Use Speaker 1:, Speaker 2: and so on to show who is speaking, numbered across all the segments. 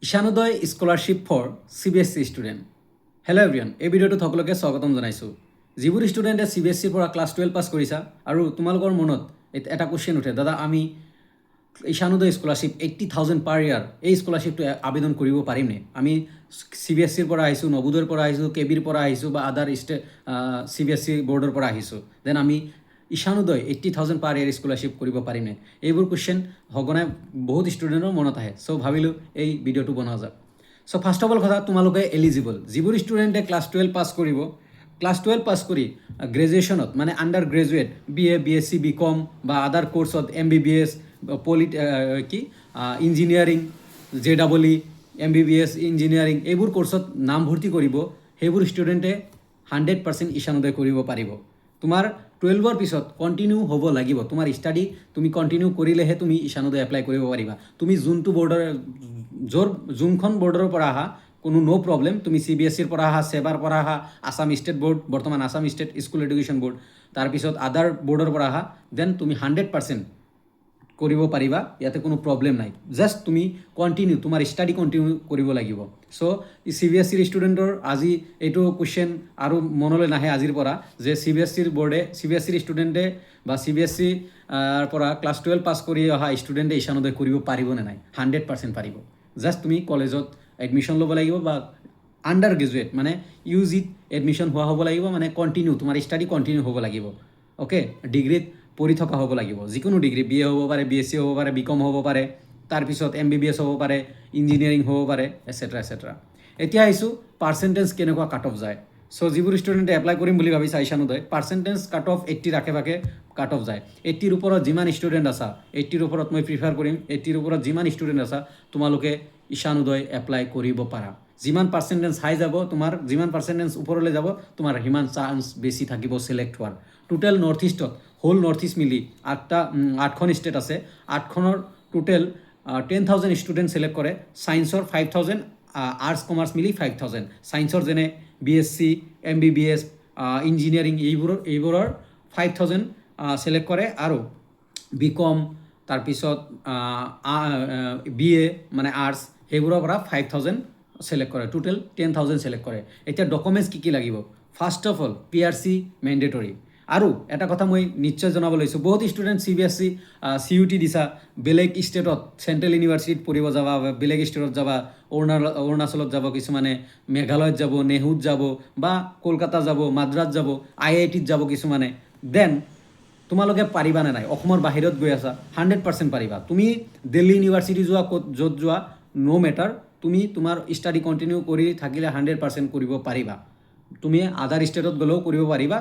Speaker 1: Ishanodaya scholarship for CBSE student. Hello' everyone, এই ভিডিঅ'টোত সকলোকে স্বাগতম জনাইছোঁ। যিবোৰ ষ্টুডেণ্টে CBSEৰ পৰা ক্লাছ 12 পাছ কৰিছা আৰু তোমালোকৰ মনত এটা কুৱেশ্যন উঠে, দাদা আমি ঈশানোদয় স্কলাৰশ্বিপ 80,000 পাৰ ইয়াৰ, এই স্কলাৰশ্বিপটো আবেদন কৰিব পাৰিমনে? আমি CBSEৰ পৰা আহিছোঁ, নবোদয়ৰ পৰা আহিছোঁ, কেবিৰ পৰা আহিছোঁ বা আদাৰ CBSE বৰ্ডৰ পৰা আহিছোঁ, দেন আমি ঈশানোদয় 80,000 পাৰ ইয়াৰ স্কলাৰশ্বিপ কৰিব পাৰিমনে? এইবোৰ কুৱেশ্যন সঘনাই বহুত ষ্টুডেণ্টৰ মনত আহে। চ' ভাবিলোঁ এই ভিডিঅ'টো বনোৱা যাওক। চ' ফাৰ্ষ্ট অফ অল কথা, তোমালোকে এলিজিবল। যিবোৰ ষ্টুডেণ্টে ক্লাছ 12 পাছ কৰিব, ক্লাছ 12 পাছ কৰি গ্ৰেজুৱেশ্যনত মানে under graduate BA BSc BCom বা আদাৰ কোৰ্চত MBBS engineering JEE MBBS engineering এইবোৰ কোৰ্চত নামভৰ্তি কৰিব, সেইবোৰ ষ্টুডেণ্টে 100% ঈশানোদয় কৰিব পাৰিব। তোমাৰ 12ৰ পিছত কণ্টিনিউ হ'ব লাগিব, তোমাৰ ষ্টাডি তুমি কণ্টিনিউ কৰিলেহে তুমি ঈশানোদয় এপ্লাই কৰিব পাৰিবা। তুমি যোনটো বৰ্ডৰ যোনখন বৰ্ডৰ পৰা আহা কোনো ন' প্ৰব্লেম, তুমি CBSEৰ পৰা আহা, চেবাৰ পৰা আহা, আছাম ষ্টেট বৰ্ড, বৰ্তমান Assam state school education board, তাৰপিছত আদাৰ বৰ্ডৰ পৰা আহা, দেন তুমি 100% কৰিব পাৰিবা, ইয়াতে কোনো প্ৰব্লেম নাই। জাষ্ট তুমি কণ্টিনিউ তোমাৰ ষ্টাডি কণ্টিনিউ কৰিব লাগিব। চ' CBSEৰ ষ্টুডেণ্টৰ আজি এইটো কুৱেশ্যন আৰু মনলৈ নাহে আজিৰ পৰা যে CBSEৰ ষ্টুডেণ্টে বা CBSE পৰা ক্লাছ 12 পাছ কৰি অহা ষ্টুডেণ্টে ঈশানোদয় কৰিব পাৰিবনে নাই? 100% পাৰিব। জাষ্ট তুমি কলেজত এডমিশ্যন ল'ব লাগিব বা আণ্ডাৰ গ্ৰেজুৱেট মানে UGত এডমিশ্যন হোৱা হ'ব লাগিব, মানে কণ্টিনিউ তোমাৰ ষ্টাডি কণ্টিনিউ হ'ব লাগিব। অ'কে, ডিগ্ৰীত পঢ়ি থকা হ'ব লাগিব, যিকোনো ডিগ্ৰী, BA হ'ব পাৰে, BSc হ'ব পাৰে, BCom হ'ব পাৰে, তাৰপিছত MBBS হ'ব পাৰে, ইঞ্জিনিয়াৰিং হ'ব পাৰে, এটচেট্ৰা। এতিয়া আহিছোঁ পাৰ্চেণ্টেজ কেনেকুৱা কাট অফ যায়। চ' যিবোৰ ষ্টুডেণ্টে এপ্লাই কৰিম বুলি ভাবিছা ঈশানোদয়, পাৰ্চেণ্টেজ কাট অফ 80 আশে পাশে কাট অফ যায়। 80ৰ ওপৰত যিমান ষ্টুডেণ্ট আছা, 80ৰ ওপৰত মই প্ৰিফাৰ কৰিম, 80ৰ ওপৰত যিমান ষ্টুডেণ্ট আছা তোমালোকে ঈশানোদয় এপ্লাই কৰিব পাৰা। যিমান পাৰ্চেণ্টেজ হাই যাব, তোমাৰ যিমান পাৰ্চেণ্টেজ ওপৰলৈ যাব, তোমাৰ সিমান চান্স বেছি থাকিব চিলেক্ট হোৱাৰ। টোটেল নৰ্থ ইষ্টত, হোল নৰ্থ ইষ্ট মিলি 8খন ষ্টেট আছে, 8খনৰ টোটেল 10,000 ষ্টুডেণ্ট চিলেক্ট কৰে। ছায়েন্সৰ 5,000, আৰ্টছ কমাৰ্চ মিলি 5,000। ছায়েন্সৰ যেনে BSc MBBS ইঞ্জিনিয়াৰিং এইবোৰৰ 5,000 চিলেক্ট কৰে, আৰু BCom তাৰপিছত BA মানে আৰ্টছ সেইবোৰৰ পৰা 5,000 চিলেক্ট কৰে, টোটেল 10,000 চিলেক্ট কৰে। এতিয়া ডকুমেণ্টছ কি লাগিব? First of all PRC mandatory. আৰু এটা কথা মই নিশ্চয় জনাব লৈছোঁ, বহুত ষ্টুডেণ্ট CBSE CUT দিছা, বেলেগ ষ্টেটত চেণ্ট্ৰেল ইউনিভাৰ্চিটিত পঢ়িব যাবা, বেলেগ ষ্টেটত যাবা, অৰুণাচলত যাব, কিছুমানে মেঘালয়ত যাব, নেহুত যাব, বা কলকাতা যাব, মাদ্ৰাজ যাব, IITত যাব কিছুমানে। দেন তোমালোকে পাৰিবানে নাই? অসমৰ বাহিৰত গৈ আছা, 100% পাৰিবা। তুমি দিল্লী ইউনিভাৰ্চিটি যোৱা, য'ত যোৱা, ন' মেটাৰ, তুমি তোমাৰ ষ্টাডি কণ্টিনিউ কৰি থাকিলে 100% কৰিব পাৰিবা। তুমি আদাৰ ষ্টেটত গ'লেও কৰিব পাৰিবা,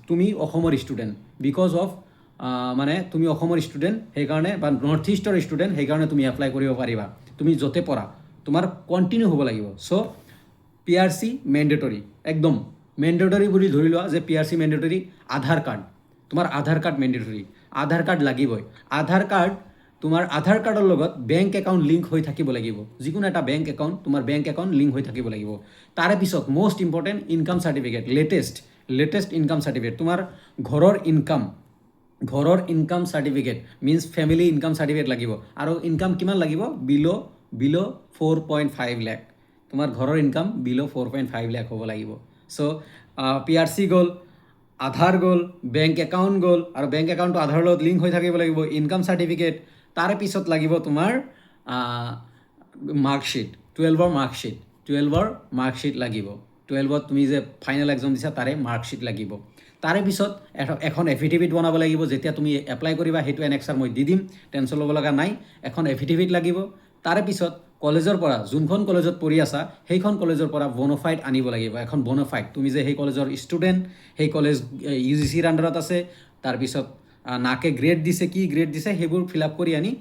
Speaker 1: তুমি অসমৰ ষ্টুডেণ্ট, বিকজ অফ মানে তুমি অসমৰ ষ্টুডেণ্ট সেইকাৰণে, বা নৰ্থ ইষ্টৰ ষ্টুডেণ্ট সেইকাৰণে তুমি এপ্লাই কৰিব পাৰিবা। তুমি য'তে পঢ়া তোমাৰ কণ্টিনিউ হ'ব লাগিব। চ' PRC মেণ্ডেটৰী, একদম মেণ্ডেটৰী বুলি ধৰি লোৱা যে PRC মেণ্ডেটৰী। আধাৰ কাৰ্ড, তোমাৰ আধাৰ কাৰ্ড মেণ্ডেটৰী, আধাৰ কাৰ্ড লাগিবই। আধাৰ কাৰ্ড, তোমাৰ আধাৰ কাৰ্ডৰ লগত বেংক একাউণ্ট লিংক হৈ থাকিব লাগিব, যিকোনো এটা বেংক একাউণ্ট, তোমাৰ বেংক একাউণ্ট লিংক হৈ থাকিব লাগিব। তাৰে পিছত most important income certificate, latest income certificate, তোমাৰ ঘৰৰ income certificate means family income certificate লাগিব। আৰু ইনকাম কিমান লাগিব? বিল' 4.5 লাখ। তোমাৰ ঘৰৰ ইনকাম বিল' 4.5 লাখ হ'ব লাগিব। চ' PRC গ'ল, আধাৰ গ'ল, বেংক একাউণ্ট গ'ল, আৰু বেংক একাউণ্টটো আধাৰৰ লগত লিংক হৈ থাকিব লাগিব, ইনকাম চাৰ্টিফিকেট। তাৰে পিছত লাগিব তোমাৰ মাৰ্কশ্বিট, 12ৰ মাৰ্কশ্বিট লাগিব। 12ত তুমি যে ফাইনেল এক্সাম দিছা তাৰে মাৰ্কশ্বিট লাগিব। তাৰে পিছত এখন এফিডেভিট বনাব লাগিব। যেতিয়া তুমি এপ্লাই কৰিবা সেইটো এনেক্সাৰ মই দি দিম, টেনশ্যন ল'ব লগা নাই। এখন এফিডেভিট লাগিব। তাৰে পিছত কলেজৰ পৰা, যোনখন কলেজত পঢ়ি আছা সেইখন কলেজৰ পৰা বনফাইড আনিব লাগিব, এখন বনফাইড, তুমি যে সেই কলেজৰ ষ্টুডেণ্ট, সেই কলেজ UGCৰ আণ্ডাৰত আছে, তাৰপিছত নাকে গ্ৰেড দিছে, কি গ্ৰেড দিছে, সেইবোৰ ফিল আপ কৰি আনি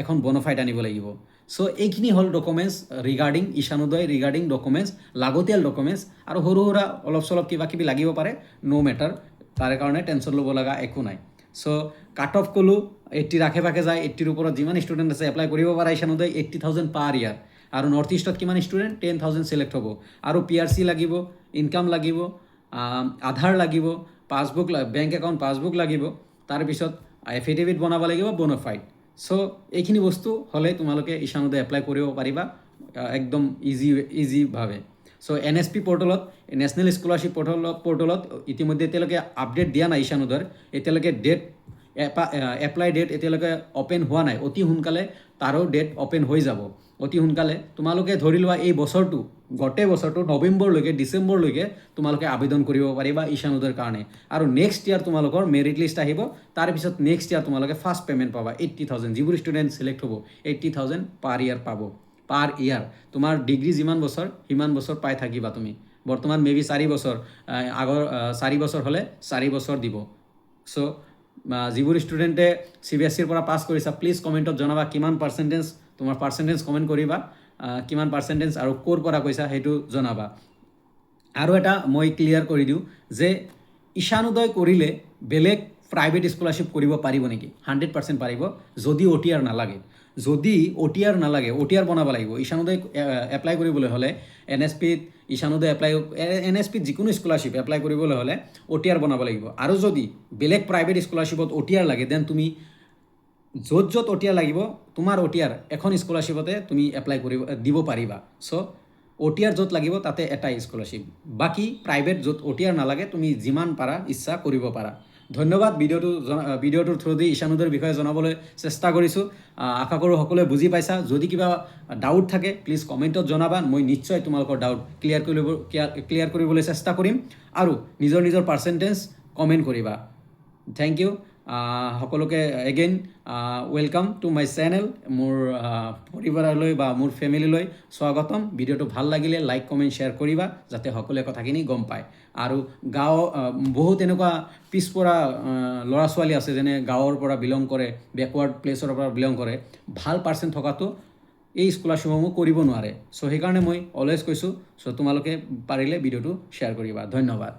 Speaker 1: এখন বনফাইড আনিব লাগিব। চ' এইখিনি হ'ল documents regarding Ishanodaya, regarding documents, লাগতিয়াল ডকুমেণ্টছ। আৰু সৰু সুৰা অলপ চলপ কিবা কিবি লাগিব পাৰে, ন' মেটাৰ, তাৰে কাৰণে টেনশ্যন ল'ব লগা একো নাই। চ' কাট অফ ক'লোঁ 80ৰ আশে পাশে যায়। 80ৰ ওপৰত যিমান ষ্টুডেণ্ট আছে এপ্লাই কৰিব পাৰা ঈশানোদয়, 80,000 পাৰ ইয়াৰ। আৰু নৰ্থ ইষ্টত কিমান ষ্টুডেণ্ট? 10,000 চিলেক্ট হ'ব। আৰু PRC লাগিব, ইনকাম লাগিব, আধাৰ লাগিব, পাছবুক, বেংক একাউণ্ট পাছবুক লাগিব, তাৰপিছত এফিডেভিট বনাব লাগিব, বনফাইড। চ' এইখিনি বস্তু হ'লে তোমালোকে ঈশানোদয় এপ্লাই কৰিব পাৰিবা। একদম ইজিভাৱে। চ' NSP পৰ্টেলত, নেশ্যনেল স্কলাৰশ্বিপ পৰ্টেলত ইতিমধ্যে এতিয়ালৈকে আপডেট দিয়া নাই ঈশানোদয়ৰ। এতিয়ালৈকে এপ্লাই ডেট এতিয়ালৈকে অ'পেন হোৱা নাই। অতি সোনকালে তাৰো ডেট অ'পেন হৈ যাব। অতি সোনকালে তোমালোকে ধৰি লোৱা এই বছৰটো, গোটেই বছৰটো নৱেম্বৰলৈকে ডিচেম্বৰলৈকে তোমালোকে আবেদন কৰিব পাৰিবা ঈশানোদয়ৰ কাৰণে। আৰু নেক্সট ইয়াৰ তোমালোকৰ মেৰিট লিষ্ট আহিব। তাৰপিছত নেক্সট ইয়াৰ তোমালোকে ফাৰ্ষ্ট পে'মেণ্ট পাবা 80,000। যিবোৰ ষ্টুডেণ্ট ছিলেক্ট হ'ব 80,000 পাৰ ইয়াৰ পাব, পাৰ ইয়াৰ। তোমাৰ ডিগ্ৰী যিমান বছৰ সিমান বছৰ পাই থাকিবা তুমি। বৰ্তমান মেবি 4 বছৰ, আগৰ 4 বছৰ হ'লে 4 বছৰ দিব। চ' যিবোৰ ষ্টুডেণ্টে CBSEৰ পৰা পাছ কৰিছা, প্লিজ কমেণ্টত জনাবা কিমান পাৰ্চেণ্টেজ, তোমাৰ পাৰ্চেণ্টেজ কমেণ্ট কৰিবা, কিমান পাৰ্চেণ্টেজ আৰু ক'ৰ পৰা কৈছা সেইটো জনাবা। আৰু এটা মই ক্লিয়াৰ কৰি দিওঁ যে ঈশানোদয় কৰিলে বেলেগ প্ৰাইভেট স্কলাৰশ্বিপ কৰিব পাৰিব নেকি? 100% পাৰিব, যদি OTR নালাগে। যদি OTR নালাগে, OTR বনাব লাগিব। ঈশানোদয় এপ্লাই কৰিবলৈ হ'লে NSPত, ঈশানোদয় NSPত যিকোনো স্কলাৰশ্বিপ এপ্লাই কৰিবলৈ হ'লে OTR বনাব লাগিব। আৰু যদি বেলেগ প্ৰাইভেট স্কলাৰশ্বিপত OTR লাগে, দেন তুমি য'ত OTR লাগিব, তোমাৰ OTR এখন স্কলাৰশ্বিপতে তুমি এপ্লাই দিব পাৰিবা। চ' OTR য'ত লাগিব তাতে এটাই স্কলাৰশ্বিপ। বাকী প্ৰাইভেট য'ত OTR নালাগে, তুমি যিমান পাৰা ইচ্ছা কৰিব পাৰা। ধন্যবাদ। ভিডিঅ'টোৰ থ্ৰুদি ঈশানোদয়ৰ বিষয়ে জনাবলৈ চেষ্টা কৰিছোঁ। আশা কৰোঁ সকলোৱে বুজি পাইছা। যদি কিবা ডাউট থাকে প্লিজ কমেণ্টত জনাবা। মই নিশ্চয় তোমালোকৰ ডাউট ক্লিয়াৰ কৰিবলৈ চেষ্টা কৰিম। আৰু নিজৰ পাৰ্চেণ্টেজ কমেণ্ট কৰিবা। থেংক ইউ সকলোকে। Again welcome to my channel. মোৰ পৰিবাৰলৈ বা মোৰ ফেমিলিলৈ স্বাগতম। ভিডিঅ'টো ভাল লাগিলে লাইক, কমেণ্ট, শ্বেয়াৰ কৰিবা, যাতে সকলোৱে কথাখিনি গম পায়। আৰু বহুত এনেকুৱা পিছপৰা ল'ৰা ছোৱালী আছে, যেনে গাঁৱৰ পৰা বিলং কৰে, বেকৱাৰ্ড প্লেচৰ পৰা বিলং কৰে। ভাল পাৰ্চেণ্ট থকাটো এই স্কলাৰশ্বিপসমূহ কৰিব নোৱাৰে। চ' সেইকাৰণে মই অলৱেজ কৈছোঁ, চ' তোমালোকে পাৰিলে ভিডিঅ'টো শ্বেয়াৰ কৰিবা। ধন্যবাদ।